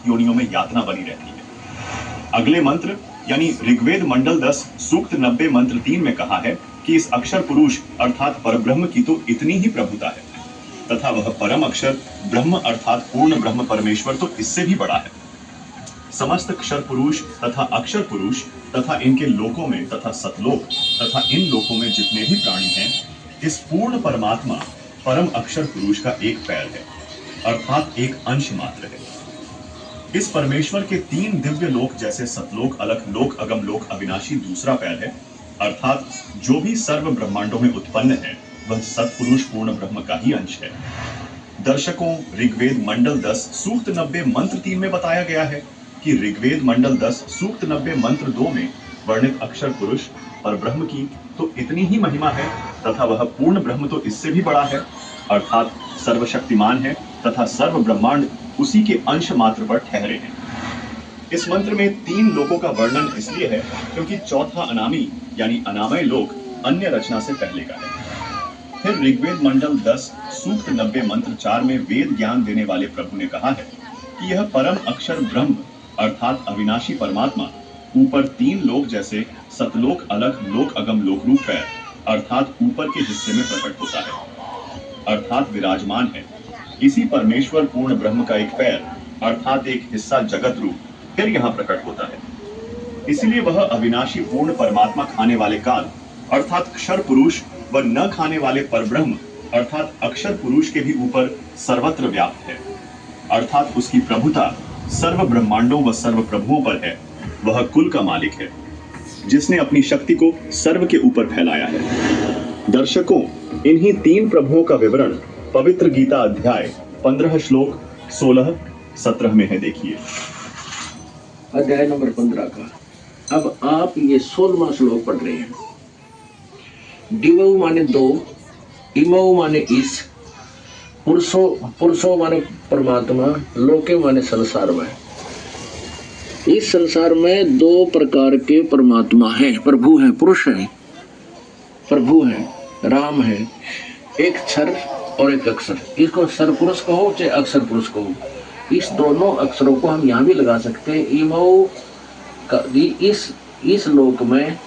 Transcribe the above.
योनियों में यातना बनी रहती है। अगले मंत्र यानी ऋग्वेद मंडल 10 सूक्त 90 मंत्र 3 में कहा है कि इस अक्षर पुरुष अर्थात परब्रह्म की तो इतनी ही प्रभुता है तथा वह परम अक्षर ब्रह्म अर्थात पूर्ण ब्रह्म परमेश्वर तो इससे भी बड़ा है। समस्त अक्षर पुरुष तथा अक्षर पुरुष तथा इनके लोकों में तथा सतलोक तथा इन लोकों में जितने भी प्राणी हैं, इस पूर्ण परमात्मा परम अक्षर पुरुष का एक पैर है अर्थात एक अंश मात्र है। इस परमेश्वर के 3 दिव्य लोक जैसे सतलोक, अलख लोक, अगम लोक, अविनाशी दूसरा पैर है अर्थात जो भी सर्व ब्रह्मांडों में उत्पन्न है वह सतपुरुष पूर्ण ब्रह्म का ही अंश है। दर्शकों, ऋग्वेद मंडल 10 सूक्त 90 मंत्र 3 में बताया गया है कि ऋग्वेद मंडल 10 सूक्त 90 मंत्र 2 में वर्णित अक्षर पुरुष पर ब्रह्म की तो इतनी ही महिमा है तथा वह पूर्ण ब्रह्म तो इससे भी बड़ा है अर्थात सर्वशक्तिमान है तथा सर्व ब्रह्मांड उसी के अंश मात्र पर ठहरे हैं। इस मंत्र में 3 लोकों का वर्णन इसलिए है क्योंकि चौथा अनामी यानी अनामय लोक अन्य रचना से पहले का है। फिर ऋग्वेद मंडल 10 सूक्त 90 मंत्र 4 में वेद ज्ञान देने वाले प्रभु ने कहा है कि यह परम अक्षर ब्रह्म अर्थात अविनाशी परमात्मा ऊपर 3 लोक जैसे सतलोक, अलग लोक, अगम लोक रूप है अर्थात ऊपर के हिस्से में प्रकट होता है अर्थात विराजमान है। इसी परमेश्वर पूर्ण ब्रह्म का एक पैर अर्थात एक हिस्सा जगत रूप फिर यहाँ प्रकट होता है। इसलिए वह अविनाशी पूर्ण परमात्मा खाने वाले काल अर्थात क्षर पुरुष व न खाने वाले परब्रह्म अर्थात अक्षर पुरुष के भी ऊपर सर्वत्र व्याप्त है अर्थात उसकी प्रभुता सर्व ब्रह्मांडों व सर्व प्रभुओं पर है। वह कुल का मालिक है जिसने अपनी शक्ति को सर्व के ऊपर फैलाया है। दर्शकों, इन्हीं 3 प्रभुओं का विवरण पवित्र गीता अध्याय 15 श्लोक 16-17 में है। देखिए अध्याय नंबर 15 का। अब आप ये 16वां श्लोक पढ़ रहे हैं। दिवौ माने 2, इमौ माने इस, पुरुषो माने परमात्मा, लोके माने संसार में। इस संसार में 2 प्रकार के परमात्मा हैं, प्रभु हैं, पुरुष हैं, प्रभु हैं, राम है। एक क्षर और एक अक्षर, इसको सर पुरुष कहो चाहे अक्षर पुरुष कहो। इस दोनों अक्षरों को हम यहाँ भी लगा सकते हैं। इमौ इस लोक में